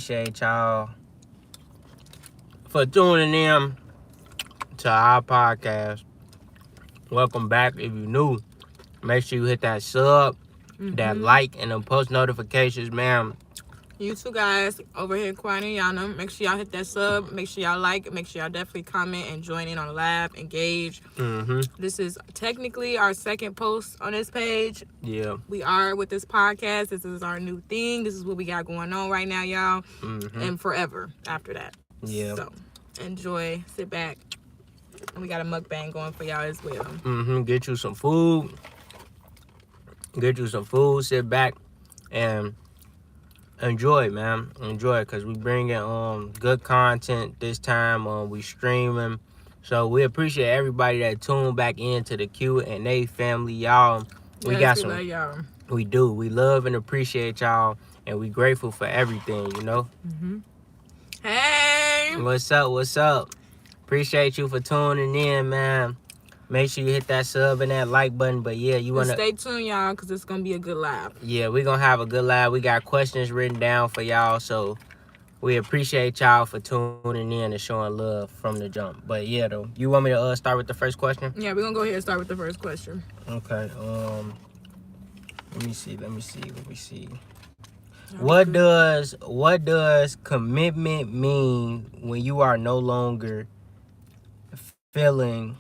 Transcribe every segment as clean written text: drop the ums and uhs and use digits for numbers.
appreciate y'all for tuning in to our podcast. Welcome back. If you're new, make sure you hit that sub, that like, and the post notifications, man. You two guys over here, Kwani and Yana, make sure y'all hit that sub. Make sure y'all like. Make sure y'all definitely comment and join in on the live, engage. This is technically our second post on this page. Yeah. We are with this podcast. This is our new thing. This is what we got going on right now, y'all. And forever after that. Yeah. So enjoy, sit back. And we got a mukbang going for y'all as well. Get you some food. Sit back and enjoy, man. Enjoy, because we bringing good content this time. We streaming. So we appreciate everybody that tuned back into the Q&A family, y'all. We love y'all. We do. We love and appreciate y'all, and we grateful for everything, you know? Hey! What's up? Appreciate you for tuning in, man. Make sure you hit that sub and that like button. But yeah, you want to stay tuned, y'all, because it's going to be a good live. Yeah, we're going to have a good live. We got questions written down for y'all. So we appreciate y'all for tuning in and showing love from the jump. But yeah, though, you want me to start with the first question? Yeah, we're going to go ahead and start with the first question. Okay. Let me see. What does commitment mean when you are no longer feeling...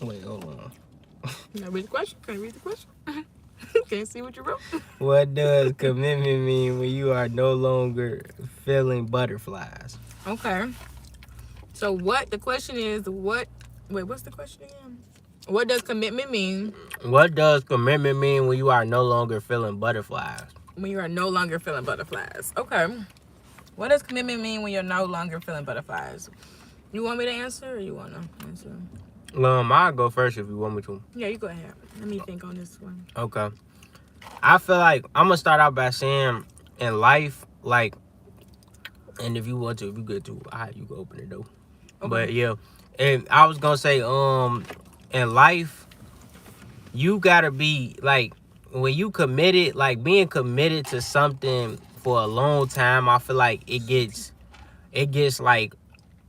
Wait, hold on. Can I read the question? Can you see what you wrote? What does commitment mean when you are no longer feeling butterflies? Okay. So the question is, what's the question again? What does commitment mean? What does commitment mean when you are no longer feeling butterflies? When you are no longer feeling butterflies. Okay. What does commitment mean when you're no longer feeling butterflies? You want me to answer or you want to answer? I'll go first if you want me to. Yeah, you go ahead. Let me think on this one. Okay. I feel like I'm going to start out by saying in life, like, and if you want to, if you good to, you can open the door. Okay. But yeah, and I was going to say, in life, you got to be, like, when you committed, like, being committed to something for a long time, I feel like it gets like,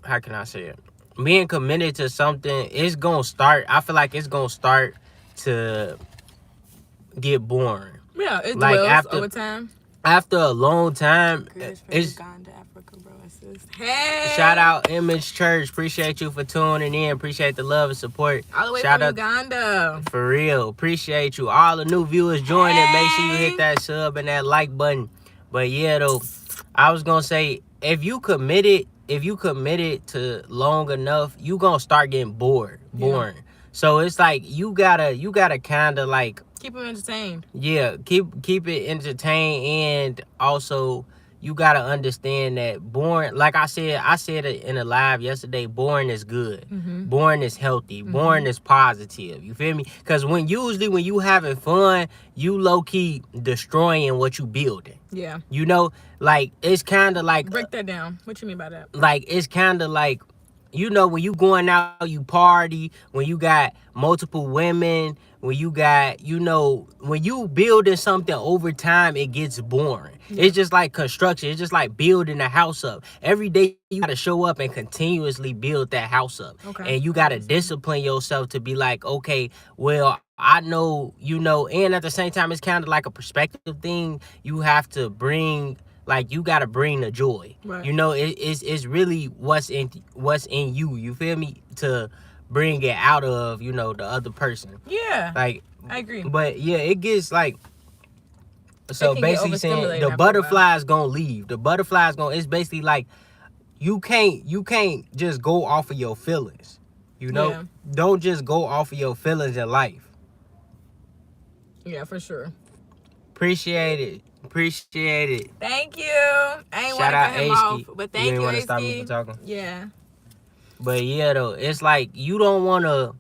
how can I say it? Being committed to something, I feel like it's going to start to get boring. Yeah, it dwells over time. After a long time, it's... Uganda, Africa, bro. Hey! Shout out Image Church. Appreciate you for tuning in. Appreciate the love and support. All the way from Uganda. For real. Appreciate you. All the new viewers joining. Make sure you hit that sub and that like button. But yeah, though, I was going to say, if you committed to long enough, you gonna start getting boring. Yeah. So it's like you gotta kind of like keep them entertained. Yeah, keep it entertained, and also you gotta understand that boring. Like I said it in a live yesterday. Boring is good. Boring is healthy. Boring is positive. You feel me? Because when you having fun, you low key destroying what you building. Yeah. You know, like it's kind of like break that down. What you mean by that? Like it's kind of like, you know, when you going out, you party, when you got multiple women, when you got, you know, when you building something over time, it gets boring. Yeah. It's just like construction. It's just like building a house up. Every day you got to show up and continuously build that house up. Okay. And you got to discipline yourself to be like, okay, well, I know, you know, and at the same time, it's kind of like a perspective thing. You have to bring... Like, you gotta bring the joy. Right. You know, it's really what's in you. You feel me? To bring it out of, you know, the other person. Yeah. Like, I agree. But yeah, it gets like, so basically saying the butterfly's gonna leave. The butterfly's gonna, it's basically like you can't just go off of your feelings. You know? Yeah. Don't just go off of your feelings in life. Yeah, for sure. Appreciate it. Thank you. I ain't want to cut him off, but thank you, didn't want to AC. stop me from talking. Yeah. But yeah, though, it's like you don't want to.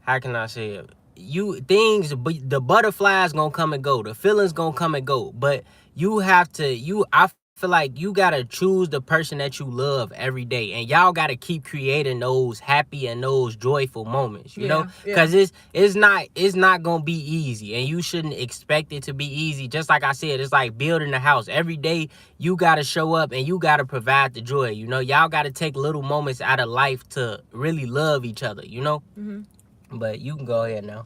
How can I say it? The butterflies gonna come and go. The feelings gonna come and go. But you have to. I feel like you gotta choose the person that you love every day, and y'all gotta keep creating those happy and those joyful moments, you know, because it's not gonna be easy, and you shouldn't expect it to be easy. Just like I said, it's like building a house. Every day you gotta show up and you gotta provide the joy, you know. Y'all gotta take little moments out of life to really love each other, you know. But you can go ahead now.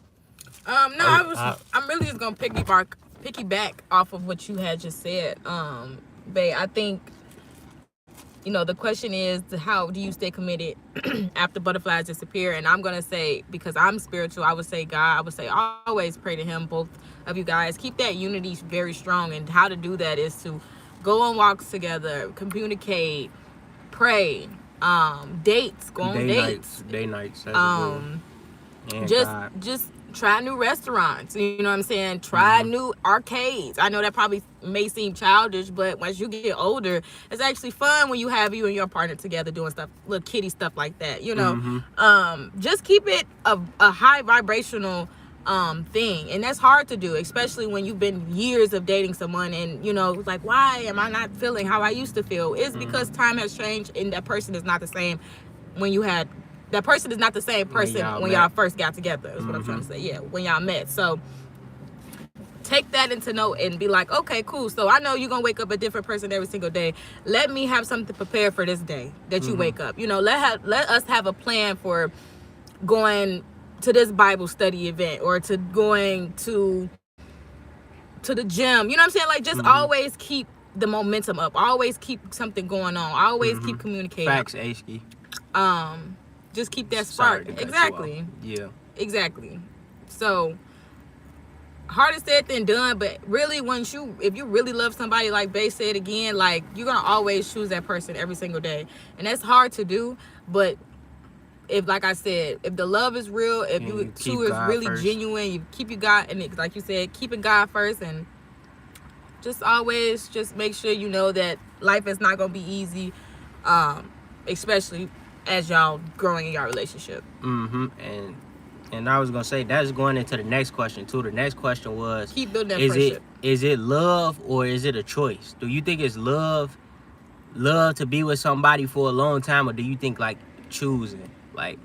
No, I'm really just gonna piggyback off of what you had just said. Babe, I think, the question is, how do you stay committed after butterflies disappear? And I'm gonna say, because I'm spiritual, I would say God. I would say always pray to Him. Both of you guys keep that unity very strong, and how to do that is to go on walks together, communicate, pray, dates, go on dates, Day nights. just try new restaurants, you know what I'm saying? Try new arcades. I know that probably may seem childish, but once you get older, it's actually fun when you have you and your partner together doing stuff, little kiddie stuff like that, you know. Just keep it a high vibrational thing, and that's hard to do, especially when you've been years of dating someone, and it's like, why am I not feeling how I used to feel? It's because time has changed, and that person is not the same when you had that person is not the same person when y'all first got together, is what I'm trying to say. Yeah, when y'all met. So take that into note and be like, okay, cool. So I know you're going to wake up a different person every single day. Let me have something to prepare for this day that you wake up. Let us have a plan for going to this Bible study event, or to going to the gym. You know what I'm saying? Like, just always keep the momentum up. Always keep something going on. Always keep communicating. Facts, Ashki. Just keep that spark. Exactly. Yeah. Exactly. So, harder said than done, but really, if you really love somebody, like Bae said again, like, you're gonna always choose that person every single day, and that's hard to do. But like I said, if the love is real, if you two is really genuine, you keep your God, and like you said, keeping God first, and just always just make sure you know that life is not gonna be easy, especially as y'all growing in your relationship. And I was gonna say, that's going into the next question too. The next question was, keep building that friendship. Is it love, or is it a choice? Do you think it's love to be with somebody for a long time, or do you think like choosing? Like,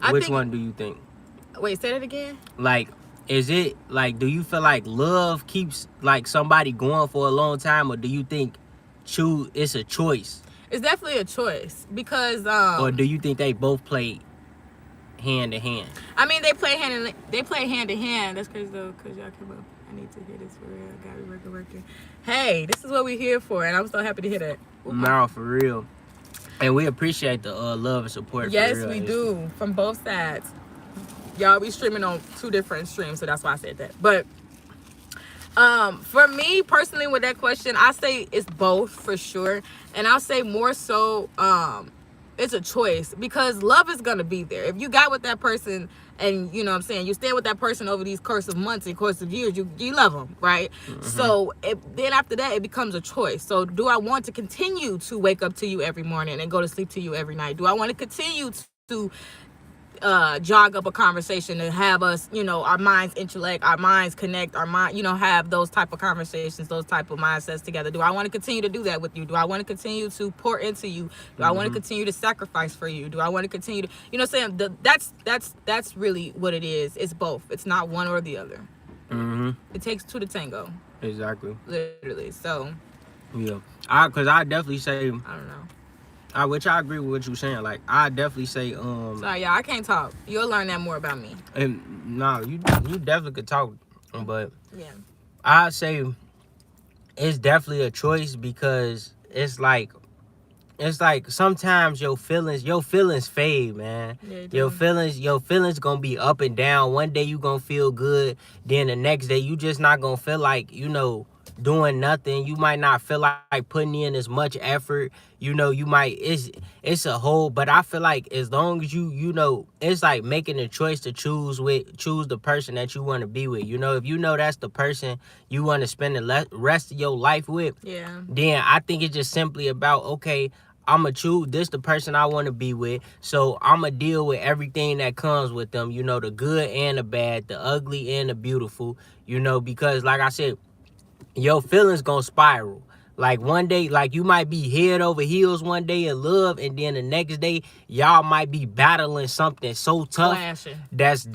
which one do you think? Wait, say that again. Like, is it like, do you feel like love keeps like somebody going for a long time, or do you think it's a choice? It's definitely a choice, because or do you think they both play hand in hand? I mean, they play hand in hand. That's crazy though, because y'all came up. I need to hear this for real. I gotta be working. Hey, this is what we're here for, and I'm so happy to hear that. No, for real. And we appreciate the love and support. Yes, for real, we do, from both sides. Y'all be streaming on 2 different streams, so that's why I said that. But for me personally, with that question, I say it's both for sure, and I'll say more so it's a choice, because love is gonna be there. If you got with that person, and you know what I'm saying, you stay with that person over these course of months and course of years, you love them, right? So then after that, it becomes a choice. So do I want to continue to wake up to you every morning and go to sleep to you every night? Do I want to continue to jog up a conversation and have us, our minds intellect, our minds connect, our mind, have those type of conversations, those type of mindsets together? Do I want to continue to do that with you? Do I want to continue to pour into you? Do I want to continue to sacrifice for you? Do I want to continue to, that's really what it is. It's both. It's not one or the other. It takes 2 to tango. Exactly. Literally. So. Yeah. Because I definitely say, I don't know. Which I agree with what you're saying. Like, I definitely say, sorry, y'all, I can't talk. You'll learn that more about me. And no, you definitely could talk, but yeah, I say it's definitely a choice, because it's like sometimes your feelings fade, man. Yeah, your feelings gonna be up and down. One day you gonna feel good, then the next day you just not gonna feel like doing nothing. You might not feel like putting in as much effort. You might, it's a whole, but I feel like as long as it's like making a choice to choose the person that you want to be with. If that's the person you want to spend the rest of your life with, then I think it's just simply about, okay, I'm going to choose this the person I want to be with. So I'm going to deal with everything that comes with them, the good and the bad, the ugly and the beautiful, because like I said, your feelings gonna spiral. Like one day, like you might be head over heels one day in love, and then the next day y'all might be battling something so tough Clashing. that's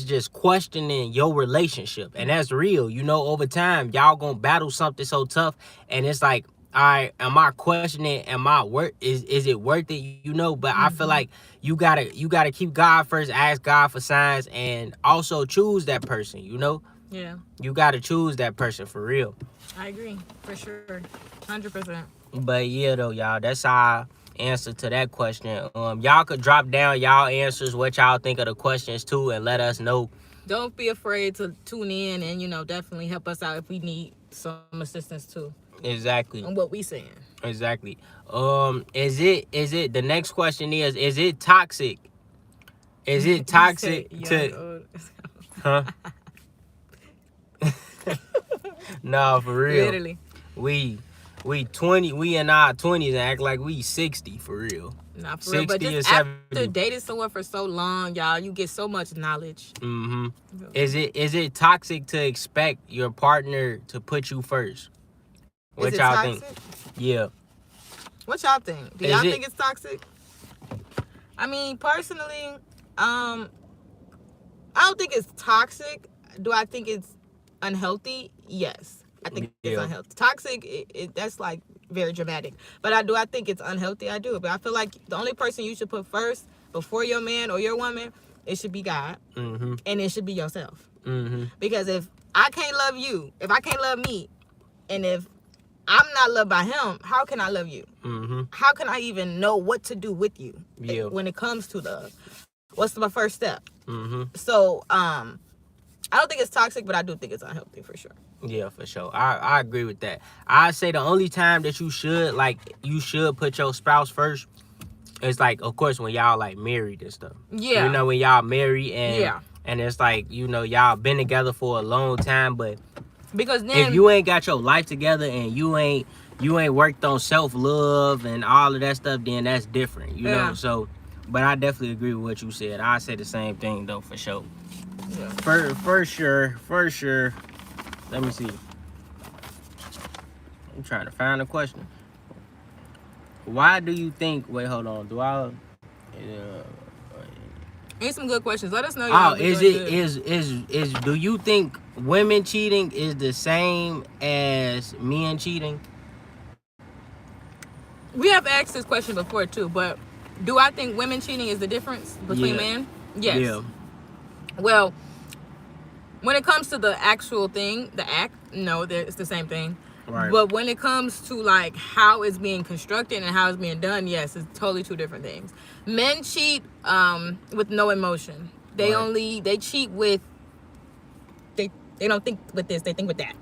just questioning your relationship. And that's real. Over time, y'all gonna battle something so tough, and it's like, all right, am I questioning? Am I worth? Is it worth it? But I feel like you gotta keep God first, ask God for signs, and also choose that person. Yeah. You gotta choose that person for real. I agree, for sure, 100%. But yeah, though, y'all, that's our answer to that question. Y'all could drop down y'all answers, what y'all think of the questions too, and let us know. Don't be afraid to tune in and definitely help us out if we need some assistance too. Exactly. On what we saying. Exactly. Is it the next question is it toxic? Is it toxic to huh? No, for real. Literally. We 20, we in our 20s and act like we 60 for real. Nah, for real. But 60 or just 70. after dating someone for so long, y'all, you get so much knowledge. Mm-hmm. Is it toxic to expect your partner to put you first? What Is it y'all toxic? think? Yeah. What y'all think? Do y'all think it's toxic? I mean, personally, I don't think it's toxic. Do I think it's unhealthy? Yes. I think it's unhealthy. Toxic, that's like very dramatic. But I think it's unhealthy. I do. But I feel like the only person you should put first before your man or your woman, it should be God. Mm-hmm. And it should be yourself. Mm-hmm. Because if I can't love you, if I can't love me, and if I'm not loved by him, how can I love you? Mm-hmm. How can I even know what to do with you when it comes to love? What's my first step? Mm-hmm. So, I don't think it's toxic, but I do think it's unhealthy for sure. Yeah, for sure. I agree with that. I say the only time that you should put your spouse first is like, of course, when y'all like married and stuff. Yeah. When y'all married and it's like, y'all been together for a long time, but because then if you ain't got your life together and you ain't worked on self-love and all of that stuff, then that's different, know. So, but I definitely agree with what you said. I say the same thing though, for sure. Yeah. For sure. Let me see. I'm trying to find a question. Why do you think? Wait, hold on. Do I? Ain't some good questions. Let us know. Oh, is do you think women cheating is the same as men cheating? We have asked this question before too, but do I think women cheating is the difference between men? Yes. Yeah. Well, when it comes to the actual thing, the act, no, it's the same thing. Right. But when it comes to like how it's being constructed and how it's being done, yes, it's totally two different things. Men cheat with no emotion. They cheat with they don't think with this, they think with that.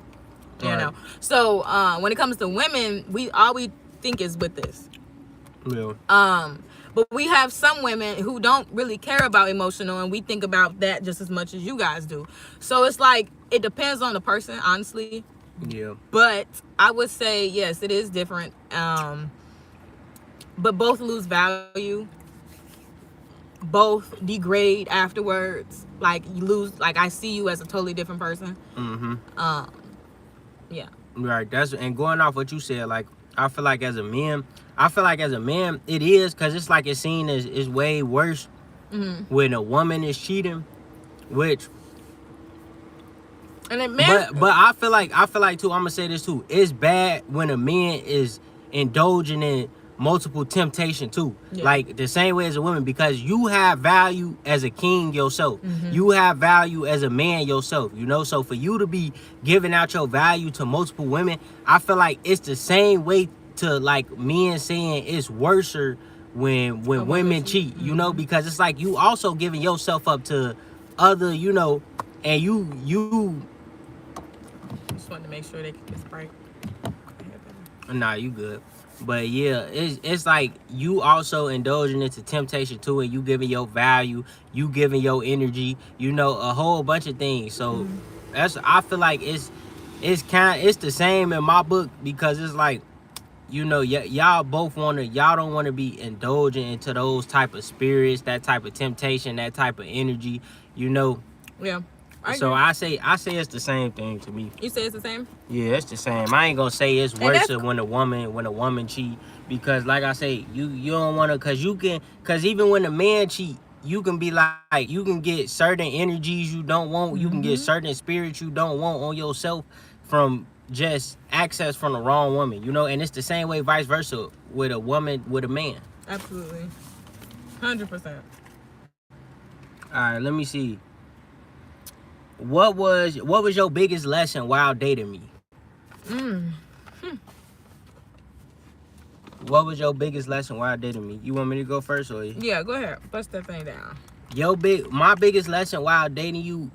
You know. So when it comes to women, all we think is with this. Yeah. But we have some women who don't really care about emotional, and we think about that just as much as you guys do. So it's like, it depends on the person, honestly. Yeah. But I would say, yes, it is different. But both lose value. Both degrade afterwards. Like, you lose, like, I see you as a totally different person. Mm-hmm. Yeah. Right. And going off what you said, like, I feel like as a man, it is, because it's like it's seen as is way worse when a woman is cheating, which. And then men, but I feel like too. I'm gonna say this too. It's bad when a man is indulging in multiple temptation too. Yeah. Like the same way as a woman, because you have value as a king yourself. Mm-hmm. You have value as a man yourself. So for you to be giving out your value to multiple women, I feel like it's the same way to like men saying it's worser when women cheat. Because it's like you also giving yourself up to other, and you. Just wanted to make sure they get this right. Nah, you good. But yeah, it's like you also indulging into temptation too, and you giving your value, you giving your energy, a whole bunch of things. So I feel like it's the same in my book, because it's like, y'all don't want to be indulging into those type of spirits, that type of temptation, that type of energy, Yeah. So I say it's the same thing to me. You say it's the same? Yeah, it's the same. I ain't gonna say it's And worse that's- when a woman cheat, because like I say, you don't wanna, cause even when a man cheat, you can be like, you can get certain energies you don't want, you can get certain spirits you don't want on yourself from just access from the wrong woman, and it's the same way vice versa with a woman with a man. Absolutely. 100%. All right, let me see. What was your biggest lesson while dating me? What was your biggest lesson while dating me? You want me to go first or? Yeah, go ahead. Bust that thing down. My biggest lesson while dating you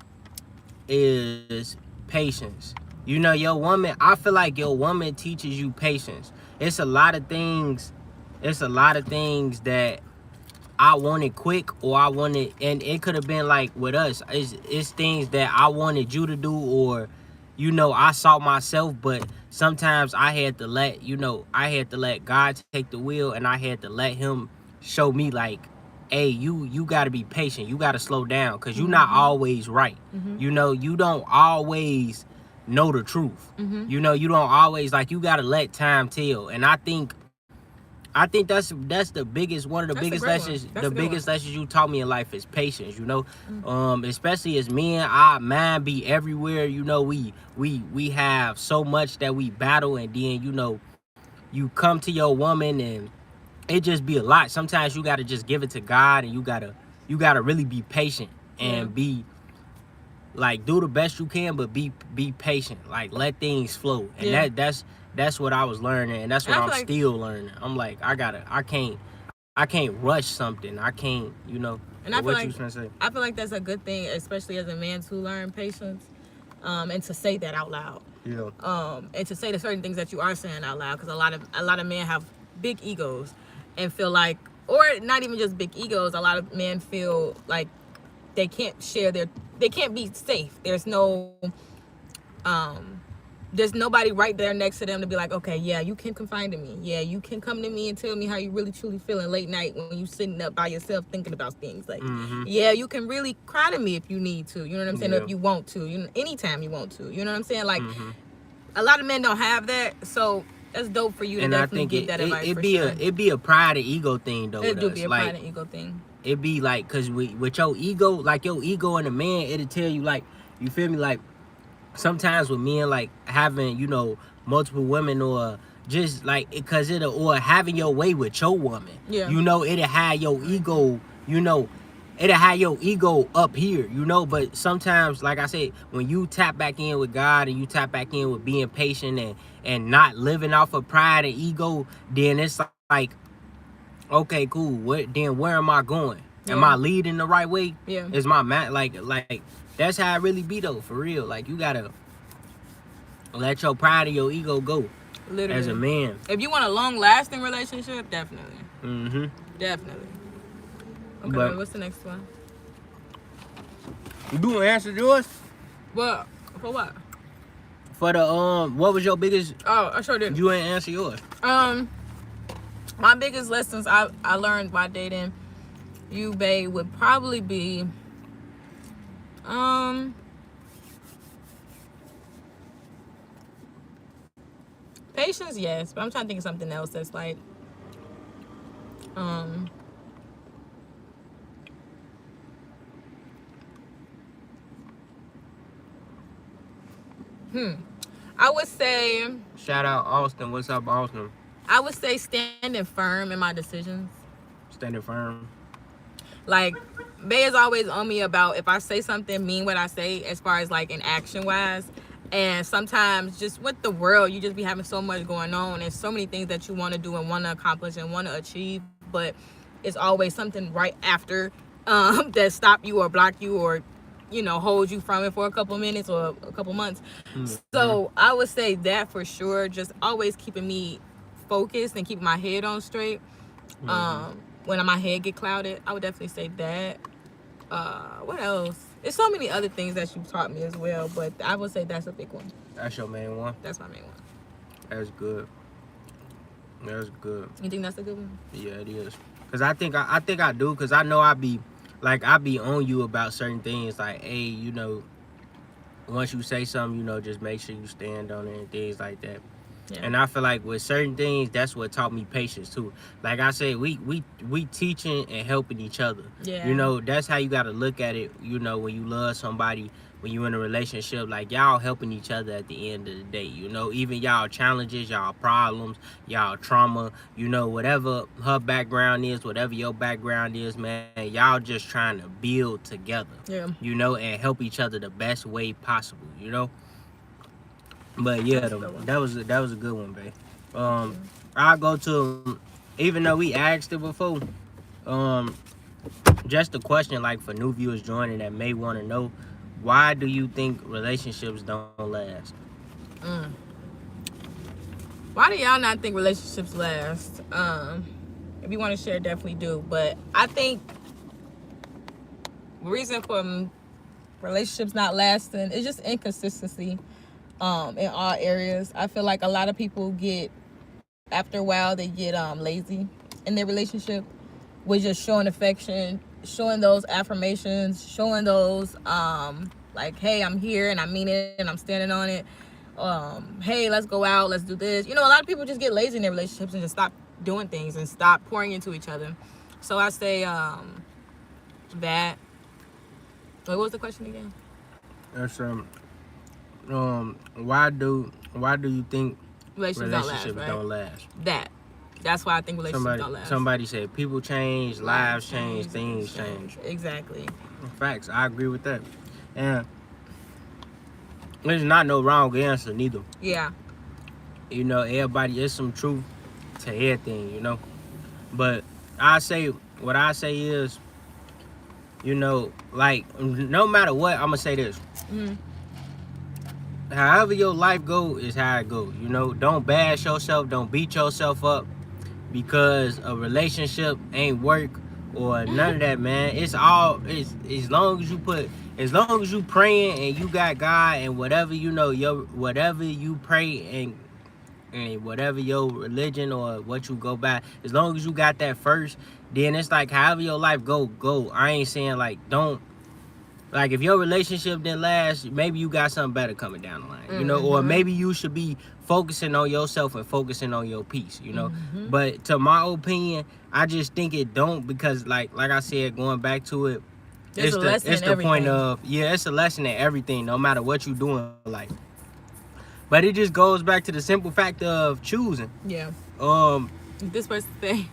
is patience. Your woman, I feel like your woman teaches you patience. It's a lot of things that I wanted quick, or I wanted, and it could have been like with us. It's things that I wanted you to do, or I saw myself, but sometimes I had to let God take the wheel, and I had to let Him show me like, hey, you got to be patient. You got to slow down, because you're not always right. You don't always know the truth. You don't always, like, you got to let time tell. And I think that's the biggest, one of the biggest lessons. The biggest lessons you taught me in life is patience. Especially as men, our mind be everywhere. We have so much that we battle, and then you come to your woman, and it just be a lot. Sometimes you gotta just give it to God, and you gotta really be patient and be like, do the best you can, but be patient. Like, let things flow, and that's what I was learning, and that's what I'm still learning. I'm like, I can't rush something. I can't, And I feel what like you trying to say? I feel like that's a good thing, especially as a man, to learn patience, and to say that out loud. Yeah. And to say the certain things that you are saying out loud, because a lot of men have big egos, and feel like, or not even just big egos. A lot of men feel like they can't be safe. There's nobody right there next to them to be like, okay, yeah, you can confide in me. Yeah, you can come to me and tell me how you really truly feeling late night when you sitting up by yourself thinking about things. Like, yeah, you can really cry to me if you need to. You know what I'm saying? Yeah. If you want to, anytime you want to. You know what I'm saying? Like, a lot of men don't have that, so that's dope for you to definitely give that advice. It be a pride and ego thing though. It do be a pride and ego thing. It be like, cause with your ego, like your ego and a man, it'll tell you, like, you feel me, like, sometimes with men, like, having multiple women, or just like, because or having your way with your woman, it'll have your ego, it'll have your ego up here, but sometimes, like I said, when you tap back in with God, and you tap back in with being patient, and not living off of pride and ego, then it's like, okay, cool, where am I going? Am I leading the right way? Yeah. Is my man, like that's how it really be though, for real. Like, you gotta let your pride and your ego go. Literally. As a man. If you want a long-lasting relationship, definitely. Definitely. Okay, but what's the next one? You answer yours? Well, for what? For the what was your biggest? Oh, I sure did. You ain't answer yours. My biggest lessons I learned by dating you, babe, would probably be patience, yes, but I'm trying to think of something else that's like I would say, shout out Austin. What's up, Austin? I would say standing firm in my decisions. Standing firm. Like, Bay is always on me about if I say something, mean what I say, as far as like in action wise. And sometimes just with the world, you just be having so much going on and so many things that you want to do and want to accomplish and want to achieve, but it's always something right after that stop you or block you or hold you from it for a couple minutes or a couple months. So I would say that for sure, just always keeping me focused and keeping my head on straight. When my head get clouded, I would definitely say that. What else? There's so many other things that you taught me as well, but I would say that's a big one. That's your main one? That's my main one. That's good. That's good. You think that's a good one? Yeah, it is. Cause I think I do, cause I know I be on you about certain things, like, hey, once you say something, just make sure you stand on it and things like that. Yeah. And I feel like with certain things, that's what taught me patience too. Like I said, we teaching and helping each other. Yeah. That's how you got to look at it. When you love somebody, when you in a relationship, like y'all helping each other at the end of the day. Even y'all challenges, y'all problems, y'all trauma. Whatever her background is, whatever your background is, man, y'all just trying to build together. Yeah. And help each other the best way possible. But yeah, that was a good one, babe. I'll go to, even though we asked it before, um, just a question like for new viewers joining that may want to know, why do you think relationships don't last? Mm. Why do y'all not think relationships last? If you want to share, definitely do. But I think the reason for relationships not lasting is just inconsistency in all areas. I feel like a lot of people after a while, they get lazy in their relationship with just showing affection, showing those affirmations, showing those like, hey, I'm here and I mean it and I'm standing on it. Hey, let's go out, let's do this. A lot of people just get lazy in their relationships and just stop doing things and stop pouring into each other. So I say that. What was the question again? That's why do you think Relationships don't last? That's why I think relationships don't last. Somebody said people change, lives change, things change. Exactly. Facts. I agree with that. And there's not no wrong answer neither. Yeah. Everybody, is some truth to everything, But what I say is, like, no matter what, I'm gonna say this. Mm-hmm. However your life go is how it go. Don't bash yourself, don't beat yourself up because a relationship ain't work or none of that, man. It's as long as you praying and you got God and whatever whatever you pray and whatever your religion or what you go by, as long as you got that first, then it's like however your life go. I ain't saying like don't. Like if your relationship didn't last, maybe you got something better coming down the line, or maybe you should be focusing on yourself and focusing on your peace, But to my opinion, I just think it don't because like I said, going back to it, it's the point of it's a lesson in everything, no matter what you doing, like. But it just goes back to the simple fact of choosing. Yeah. This person say,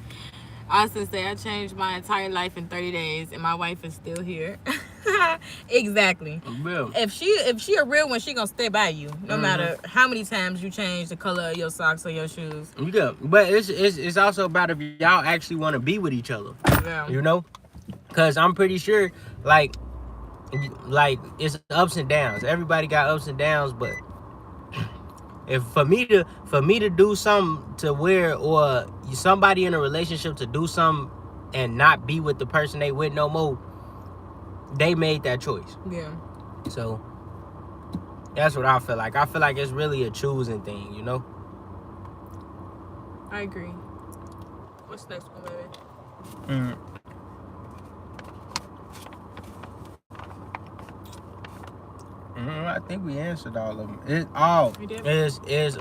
Austin say, I changed my entire life in 30 days and my wife is still here. Exactly. Yeah. If she a real one, she gonna stay by you no matter how many times you change the color of your socks or your shoes. Yeah, but it's also about if y'all actually want to be with each other. Yeah. Because I'm pretty sure like it's ups and downs. Everybody got ups and downs, but if for me to do something to where or somebody in a relationship to do something and not be with the person they with no more, they made that choice. Yeah. So that's what I feel like. I feel like it's really a choosing thing, I agree. What's the next one, baby? I think we answered all of them. Is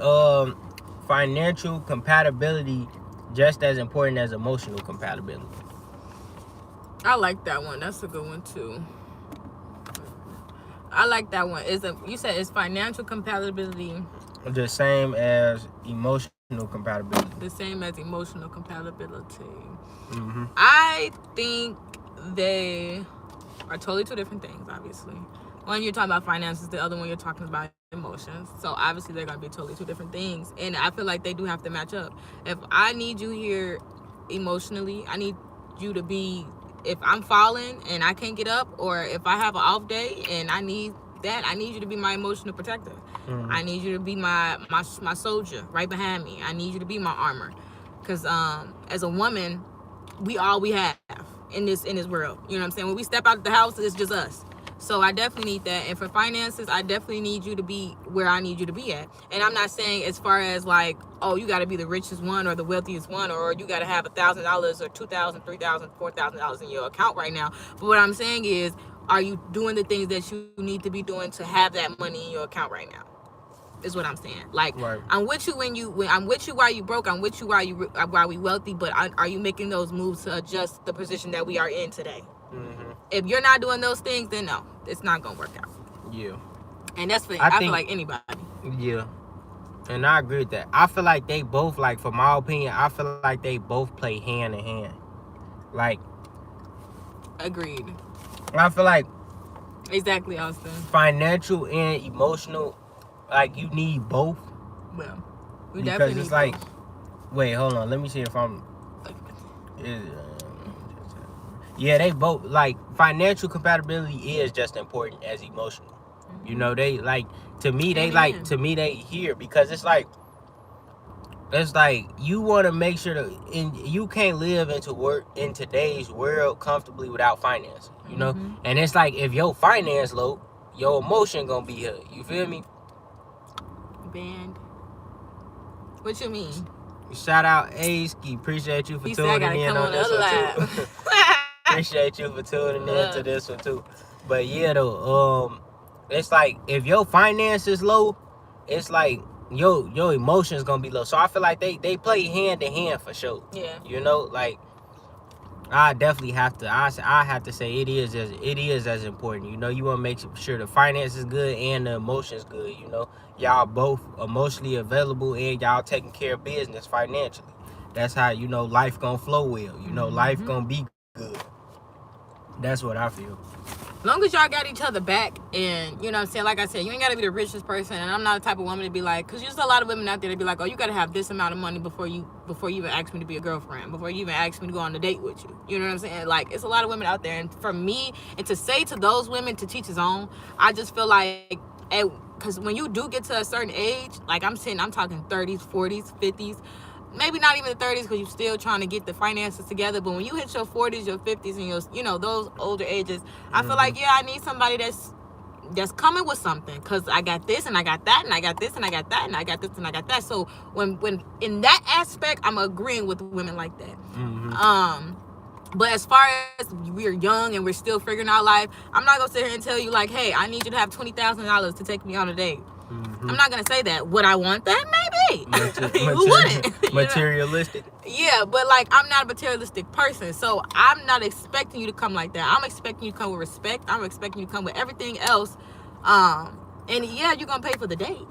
financial compatibility just as important as emotional compatibility? I like that one. That's a good one too. I like that one. You said is financial compatibility the same as emotional compatibility? The same as emotional compatibility. Mm-hmm. I think they are totally two different things, obviously. One, you're talking about finances. The other one, you're talking about emotions. So obviously they're going to be totally two different things. And I feel like they do have to match up. If I need you here emotionally, I need you to be, if I'm falling and I can't get up, or if I have an off day and I need you to be my emotional protector. Mm-hmm. I need you to be my soldier right behind me. I need you to be my armor. Because as a woman, we all we have in this world. You know what I'm saying? When we step out of the house, it's just us. So I definitely need that. And for finances, I definitely need you to be where I need you to be at. And I'm not saying as far as like, oh, you got to be the richest one or the wealthiest one, or you got to have $1,000 or $2,000, $3,000, $4,000 in your account right now. But what I'm saying is, are you doing the things that you need to be doing to have that money in your account right now? Is what I'm saying. Like, Right. I'm with you when I'm with you while you broke. I'm with you while we wealthy. But are you making those moves to adjust the position that we are in today? If you're not doing those things, then no, it's not gonna work out. Yeah. And that's for I feel like anybody. Yeah. And I agree with that. I feel like they both, like, from my opinion, I feel like they both play hand in hand. Like, agreed. I feel like exactly, Austin. Financial and emotional, like, you need both. Well, we because definitely it's need like, both. Wait, hold on. Let me see if I'm. Yeah, they both, like, financial compatibility is just important as emotional. You know, they like to me they here because it's like you want to make sure that you can't live in today's world comfortably without finance. You know, and it's like if your finance low, your emotion gonna be here. You feel me? Band. What you mean? Shout out A-Ski. Appreciate you for tuning in on this one too. Appreciate you for tuning in to this one too. But yeah, though, it's like if your finance is low, it's like your emotions gonna be low. So I feel like they play hand in hand for sure. Yeah. You know, like I definitely have to. I have to say it is as important. You know, you want to make sure the finance is good and the emotions good. You know, y'all both emotionally available and y'all taking care of business financially. That's how life gonna flow well. Life gonna be good. That's what I feel. Long as y'all got each other back, and you know what I'm saying, like I said, you ain't gotta be the richest person, and I'm not the type of woman to be like, because there's a lot of women out there that be like, oh, you gotta have this amount of money before you even ask me to be a girlfriend, before you even ask me to go on a date with you. You know what I'm saying? Like, it's a lot of women out there, and for me, and to say to those women to teach his own, I just feel like, because when you do get to a certain age, like I'm talking 30s, 40s, 50s, maybe not even the 30s because you're still trying to get the finances together, but when you hit your 40s, your 50s, and your those older ages, I feel like, yeah, I need somebody that's coming with something, because I got this and I got that and I got this and I got that and I got this and I got that. So when in that aspect, I'm agreeing with women like that. But as far as we're young and we're still figuring out life, I'm not gonna sit here and tell you like, hey, I need you to have $20,000 to take me on a date. I'm not gonna say that. Would I want that? Maybe. Who wouldn't? Materialistic. Yeah, but like, I'm not a materialistic person, so I'm not expecting you to come like that. I'm expecting you to come with respect. I'm expecting you to come with everything else. And yeah, you're gonna pay for the date.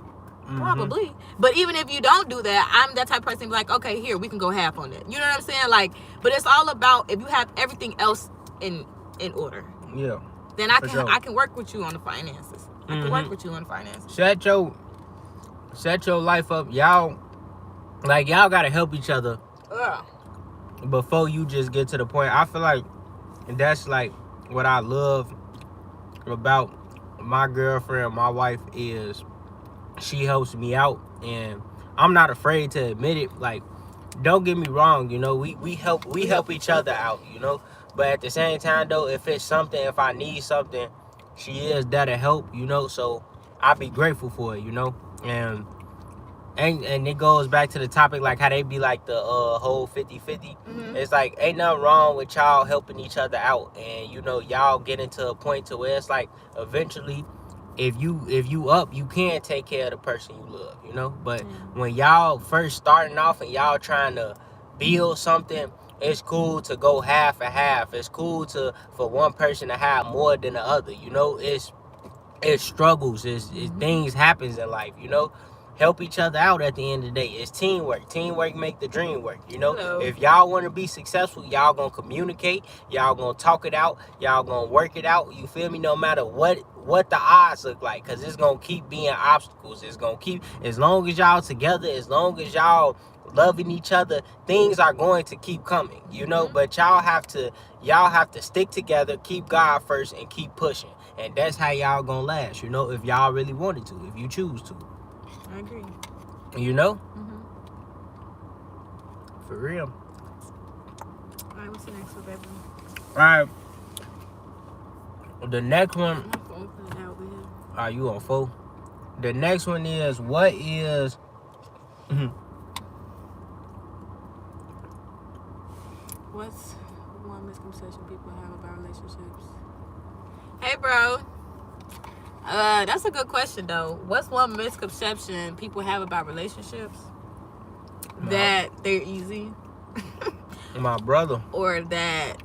Probably. But even if you don't do that, I'm that type of person to be like, okay, here, we can go half on it. You know what I'm saying? Like, but it's all about if you have everything else in order. Yeah. Then I can work with you on the finances. I can work with you on finances. Set your life up. Y'all gotta help each other before you just get to the point. I feel like that's like what I love about my girlfriend, my wife, is she helps me out, and I'm not afraid to admit it. Like, don't get me wrong, we help each other out, but at the same time though, if I need something, she is there to help, so I be grateful for it, and it goes back to the topic, like how they be like the whole 50-50. It's like ain't nothing wrong with y'all helping each other out, and y'all get into a point to where it's like eventually if you up, you can take care of the person you love, but when y'all first starting off and y'all trying to build something, it's cool to go half and half. It's cool for one person to have more than the other. It's struggles. It's things happens in life. Help each other out at the end of the day. It's teamwork. Teamwork make the dream work. If y'all want to be successful, y'all gonna communicate. Y'all gonna talk it out. Y'all gonna work it out. You feel me? No matter what the odds look like, because it's gonna keep being obstacles. It's gonna keep, as long as y'all together, as long as y'all loving each other, things are going to keep coming. But y'all have to stick together, keep God first, and keep pushing. And that's how y'all gonna last. If y'all really wanted to, if you choose to. I agree. For real. All right, what's the next one, baby? All right. The next one. My phone put out with him. Are you on 4? The next one is, what is... What's one misconception people have about relationships? Hey, bro. That's a good question though. What's one misconception people have about relationships? That they're easy. My brother. Or that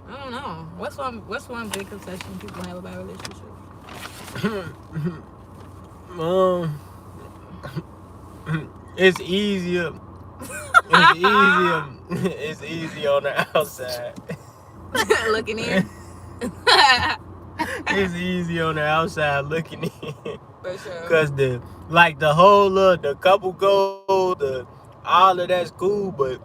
I don't know. What's one big conception people have about relationships? It's easier. It's easier. It's easier on the outside. Looking in. It's easy on the outside looking in. For sure. Cause the whole the couple goal, all of that's cool, but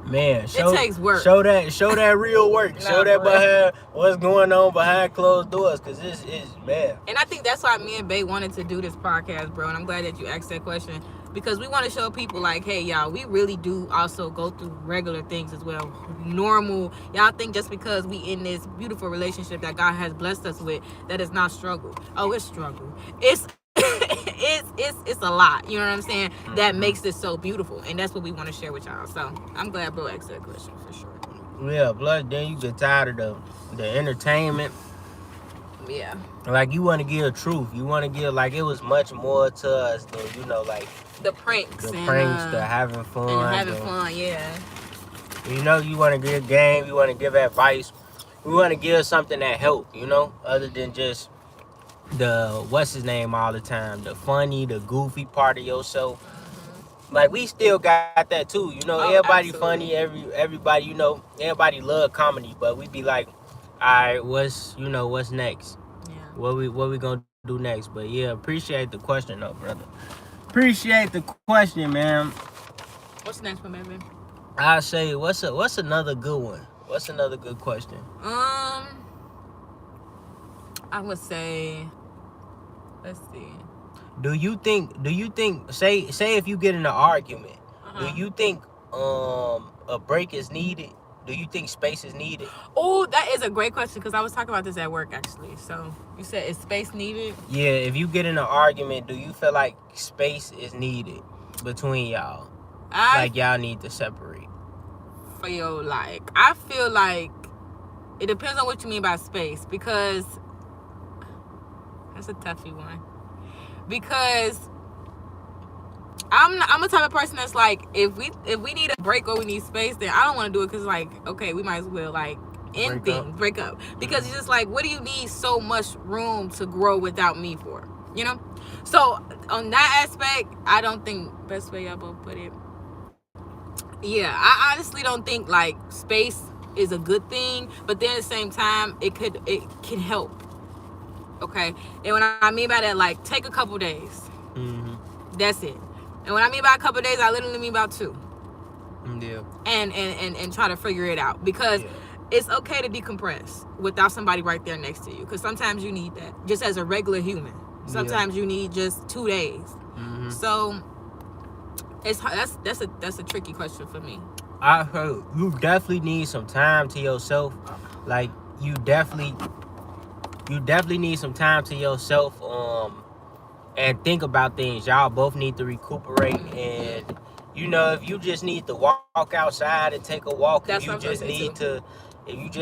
man, it takes work. Show that real work. Show that behind what's going on behind closed doors, cause this is man. And I think that's why me and Bae wanted to do this podcast, bro. And I'm glad that you asked that question, because we want to show people like, hey, y'all, we really do also go through regular things as well. Normal. Y'all think just because we in this beautiful relationship that God has blessed us with, that it's not struggle. Oh, it's struggle. It's it's a lot, you know what I'm saying, that makes this so beautiful, and that's what we want to share with y'all. So I'm glad bro asked that question for sure. Yeah, plus then you get tired of the entertainment. Yeah, like you want to give truth. You want to give like it was much more to us than like the pranks, the having fun, yeah. You want to give game, you want to give advice, we want to give something that help, other than just the what's his name all the time, the funny, the goofy part of yourself. Like we still got that too, everybody absolutely. funny, everybody, everybody love comedy, but we be like, all right, what's next? Yeah. What we gonna do next? But yeah, appreciate the question though, brother. Appreciate the question, man. What's next one, baby? I say, what's another good one? What's another good question? I would say, let's see. Do you think say if you get in an argument, do you think a break is needed? Do you think space is needed? Oh, that is a great question, because I was talking about this at work actually. So you said, is space needed? Yeah, if you get in an argument, do you feel like space is needed between y'all? Like y'all need to separate? I feel like it depends on what you mean by space, because that's a toughie one. Because I'm the type of person that's like, if we need a break or we need space, then I don't want to do it, because like, okay, we might as well like break up, because it's just like, what do you need so much room to grow without me for, So on that aspect, I don't think, best way y'all both put it, yeah, I honestly don't think like space is a good thing, but then at the same time it can help. Okay, and what I mean by that, like, take a couple days. That's it. And when I mean by a couple days, I literally mean about 2. Yeah. And try to figure it out, because it's okay to decompress without somebody right there next to you, because sometimes you need that just as a regular human. Sometimes you need just 2 days. So that's a tricky question for me. I heard you definitely need some time to yourself. Like you definitely need some time to yourself, and think about things. Y'all both need to recuperate, and if you just need to walk outside and take a walk, if you just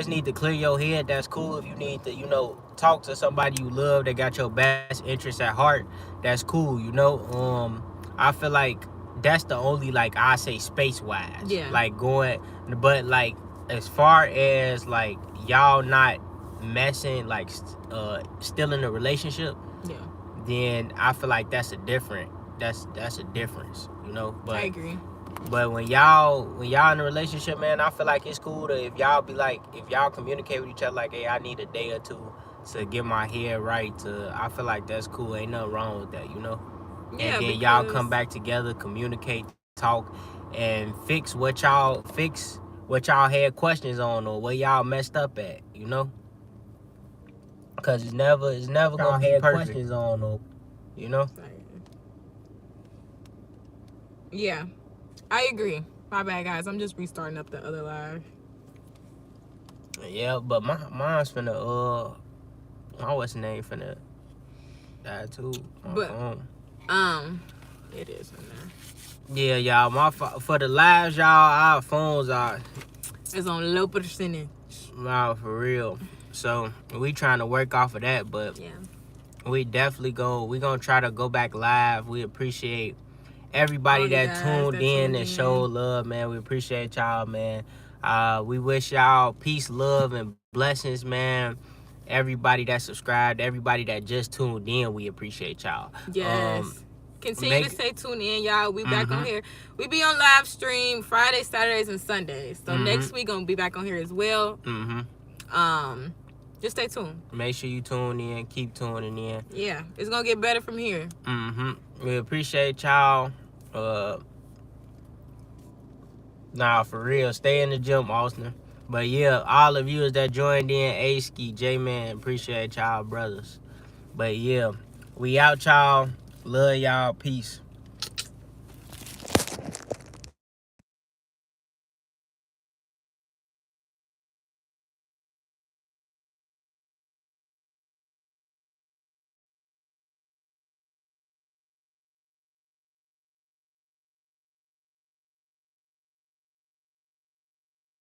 need to clear your head, that's cool. If you need to talk to somebody you love that got your best interests at heart, that's cool. I feel like that's the only, like, I say space wise, like going, but like as far as like y'all not messing, like still in a relationship, then I feel like that's a difference, but I agree. But when y'all in a relationship, man, I feel like it's cool to, if y'all communicate with each other like, hey, I need a day or 2 to get my head right, I feel like that's cool. Ain't nothing wrong with that, Yeah, and then y'all come back together, communicate, talk, and fix what y'all had questions on, or where y'all messed up at, because it's never gonna be perfect. Questions on, or Yeah, I agree. My bad, guys. I'm just restarting up the other live. Yeah, but mine's finna my what's the name finna die too. My phone. It is in there. Yeah, y'all. For the lives, y'all, our phones are. It's on low percentage. Wow, for real. So we trying to work off of that, but Yeah. we definitely we gonna try to go back live. We appreciate everybody All you that guys tuned that in tuned and in. showed love, man. We appreciate y'all, man. We wish y'all peace, love, and blessings, man. Everybody that subscribed, everybody that just tuned in, we appreciate y'all. Yes. Continue to Make stay tuned in, y'all. We back on mm-hmm, here. We be on live stream Fridays, Saturdays, and Sundays. So mm-hmm, next week gonna be back on here as well. mm-hmm. Just stay tuned. Make sure you tune in, keep tuning in. Yeah, it's gonna get better from here. Mm-hmm. We appreciate y'all. Nah, for real. Stay in the gym, Austin. But yeah, all the viewers that joined in, A-Ski, J-Man, appreciate y'all, brothers. But yeah, we out, y'all. Love y'all. Peace.